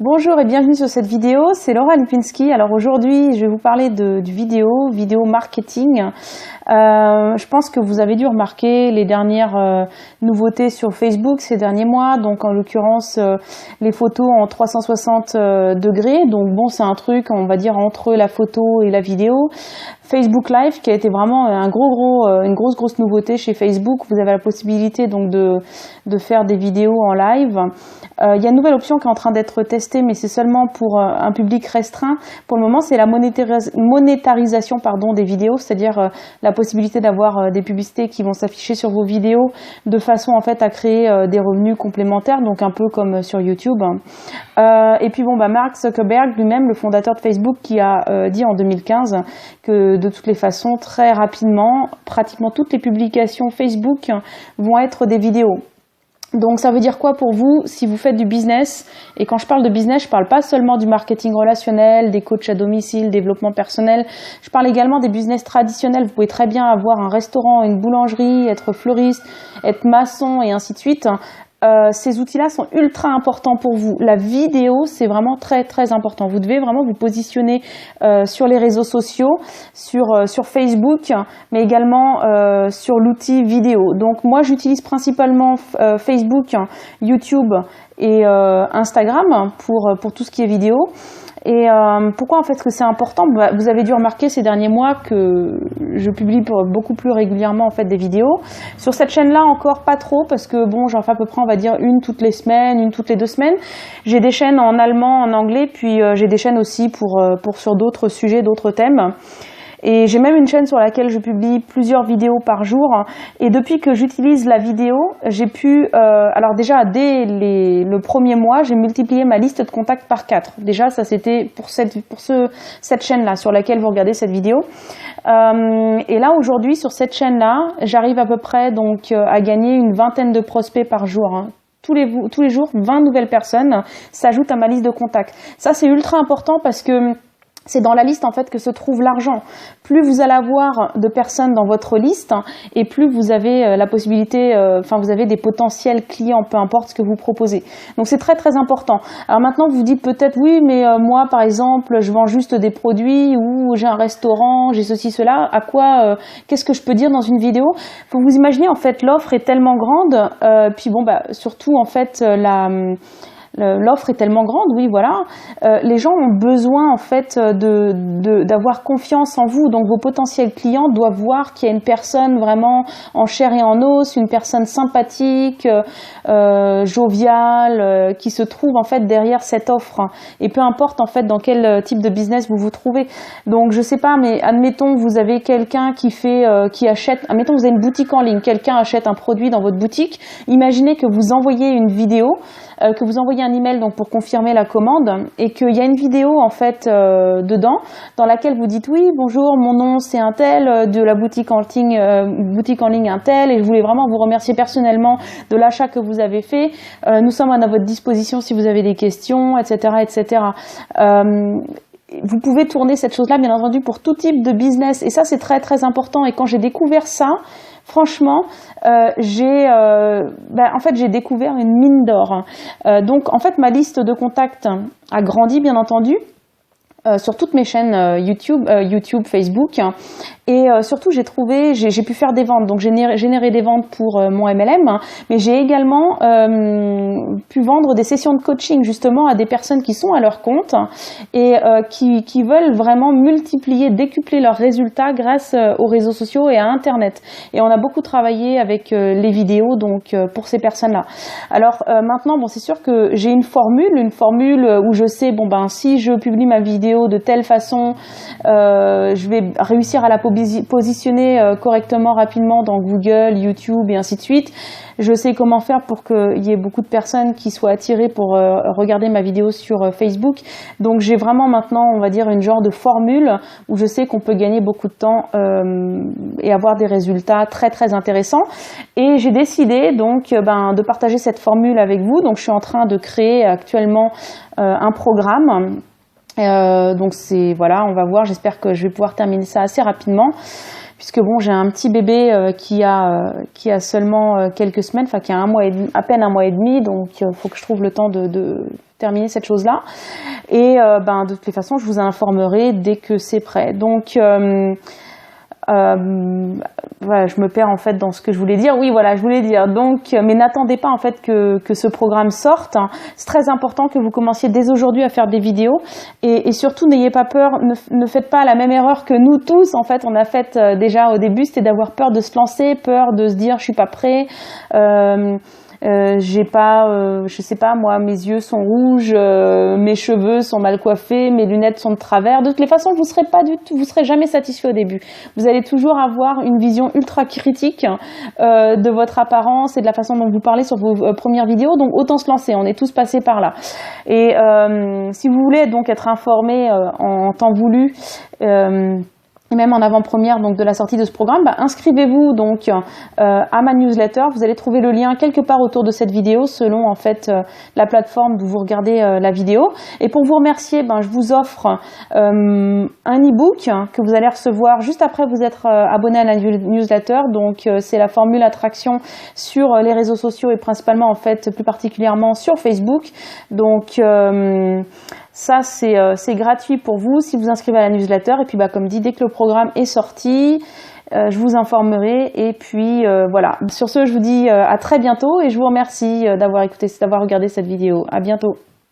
Bonjour et bienvenue sur cette vidéo, c'est Laura Lipinski. Alors aujourd'hui, je vais vous parler du vidéo marketing. Je pense que vous avez dû remarquer les dernières nouveautés sur Facebook ces derniers mois. Donc en l'occurrence, les photos en 360 degrés. Donc bon, c'est un truc, on va dire, entre la photo et la vidéo. Facebook Live qui a été vraiment une grosse nouveauté chez Facebook. Vous avez la possibilité donc de faire des vidéos en live. Il y a une nouvelle option qui est en train d'être testée, mais c'est seulement pour un public restreint. Pour le moment, c'est la monétarisation des vidéos, c'est-à-dire la possibilité d'avoir des publicités qui vont s'afficher sur vos vidéos de façon en fait à créer des revenus complémentaires, donc un peu comme sur YouTube. Et puis Mark Zuckerberg lui-même, le fondateur de Facebook, qui a dit en 2015 que de toutes les façons, très rapidement, pratiquement toutes les publications Facebook vont être des vidéos. Donc ça veut dire quoi pour vous si vous faites du business? Et quand je parle de business, je parle pas seulement du marketing relationnel, des coachs à domicile, développement personnel. Je parle également des business traditionnels. Vous pouvez très bien avoir un restaurant, une boulangerie, être fleuriste, être maçon et ainsi de suite. Ces outils-là sont ultra importants pour vous. La vidéo, c'est vraiment très important. Vous devez vraiment vous positionner sur les réseaux sociaux, sur Facebook, mais également sur l'outil vidéo. Donc moi, j'utilise principalement Facebook, YouTube et Instagram pour tout ce qui est vidéo. Et pourquoi en fait que c'est important? Vous avez dû remarquer ces derniers mois que je publie beaucoup plus régulièrement en fait des vidéos. Sur cette chaîne-là encore pas trop parce que j'en fais à peu près on va dire une toutes les semaines, une toutes les 2 semaines. J'ai des chaînes en allemand, en anglais, puis j'ai des chaînes aussi pour sur d'autres sujets, d'autres thèmes. Et j'ai même une chaîne sur laquelle je publie plusieurs vidéos par jour. Et depuis que j'utilise la vidéo, j'ai pu... alors déjà, dès le premier mois, j'ai multiplié ma liste de contacts par 4. Déjà, ça c'était pour cette chaîne-là sur laquelle vous regardez cette vidéo. Et là, aujourd'hui, sur cette chaîne-là, j'arrive à peu près donc à gagner une vingtaine de prospects par jour. Tous les jours, 20 nouvelles personnes s'ajoutent à ma liste de contacts. Ça, c'est ultra important parce que c'est dans la liste en fait que se trouve l'argent. Plus vous allez avoir de personnes dans votre liste et plus vous avez la possibilité, vous avez des potentiels clients, peu importe ce que vous proposez. Donc c'est très important. Alors maintenant vous vous dites peut-être oui, mais moi par exemple je vends juste des produits ou j'ai un restaurant, j'ai ceci cela. À quoi qu'est-ce que je peux dire dans une vidéo? Faut vous imaginer en fait l'offre est tellement grande, puis surtout en fait l'offre est tellement grande, oui, voilà. Les gens ont besoin en fait d'avoir confiance en vous. Donc vos potentiels clients doivent voir qu'il y a une personne vraiment en chair et en os, une personne sympathique, joviale, qui se trouve en fait derrière cette offre. Et peu importe en fait dans quel type de business vous vous trouvez. Donc je sais pas, mais admettons vous avez quelqu'un qui achète, admettons vous avez une boutique en ligne, quelqu'un achète un produit dans votre boutique. Imaginez que vous envoyez une vidéo, que vous envoyez un email donc pour confirmer la commande et qu'il y a une vidéo en fait dedans dans laquelle vous dites oui bonjour mon nom c'est un tel de la boutique en ligne un tel et je voulais vraiment vous remercier personnellement de l'achat que vous avez fait. Nous sommes à votre disposition si vous avez des questions, etc. Vous pouvez tourner cette chose-là, bien entendu, pour tout type de business. Et ça, c'est très important. Et quand j'ai découvert ça, franchement, j'ai découvert une mine d'or. Donc, en fait, ma liste de contacts a grandi, bien entendu. Sur toutes mes chaînes YouTube, Facebook et surtout j'ai pu faire des ventes, donc générer des ventes pour mon MLM, mais j'ai également pu vendre des sessions de coaching justement à des personnes qui sont à leur compte et qui veulent vraiment décupler leurs résultats grâce aux réseaux sociaux et à Internet. Et on a beaucoup travaillé avec les vidéos donc pour ces personnes-là. Alors maintenant, c'est sûr que j'ai une formule où je sais si je publie ma vidéo de telle façon, je vais réussir à la positionner correctement, rapidement dans Google, YouTube et ainsi de suite. Je sais comment faire pour qu'il y ait beaucoup de personnes qui soient attirées pour regarder ma vidéo sur Facebook. Donc j'ai vraiment maintenant, on va dire, une genre de formule où je sais qu'on peut gagner beaucoup de temps et avoir des résultats très intéressants. Et j'ai décidé donc de partager cette formule avec vous. Donc je suis en train de créer actuellement un programme. Donc on va voir, j'espère que je vais pouvoir terminer ça assez rapidement puisque j'ai un petit bébé qui a seulement quelques semaines, qui a à peine un mois et demi, donc il faut que je trouve le temps de terminer cette chose-là. Et de toutes les façons, je vous informerai dès que c'est prêt. Donc voilà, je me perds en fait dans ce que je voulais dire. Oui, voilà, je voulais dire. Donc, mais n'attendez pas en fait que ce programme sorte. C'est très important que vous commenciez dès aujourd'hui à faire des vidéos et surtout n'ayez pas peur. Ne faites pas la même erreur que nous tous. En fait, on a fait déjà au début, c'était d'avoir peur de se lancer, peur de se dire je suis pas prêt. J'ai pas, je sais pas moi, mes yeux sont rouges, mes cheveux sont mal coiffés, mes lunettes sont de travers. De toutes les façons, vous serez jamais satisfait au début. Vous allez toujours avoir une vision ultra critique de votre apparence et de la façon dont vous parlez sur vos premières vidéos. Donc autant se lancer. On est tous passés par là. Et si vous voulez donc être informé en temps voulu. Et même en avant-première donc de la sortie de ce programme, inscrivez-vous donc à ma newsletter. Vous allez trouver le lien quelque part autour de cette vidéo selon en fait la plateforme d'où vous regardez la vidéo. Et pour vous remercier, je vous offre un e-book que vous allez recevoir juste après vous être abonné à la newsletter. Donc c'est la formule attraction sur les réseaux sociaux et principalement en fait plus particulièrement sur Facebook. Donc ça, c'est gratuit pour vous si vous inscrivez à la newsletter. Et puis, comme dit, dès que le programme est sorti, je vous informerai. Et puis, voilà. Sur ce, je vous dis à très bientôt et je vous remercie d'avoir regardé cette vidéo. À bientôt.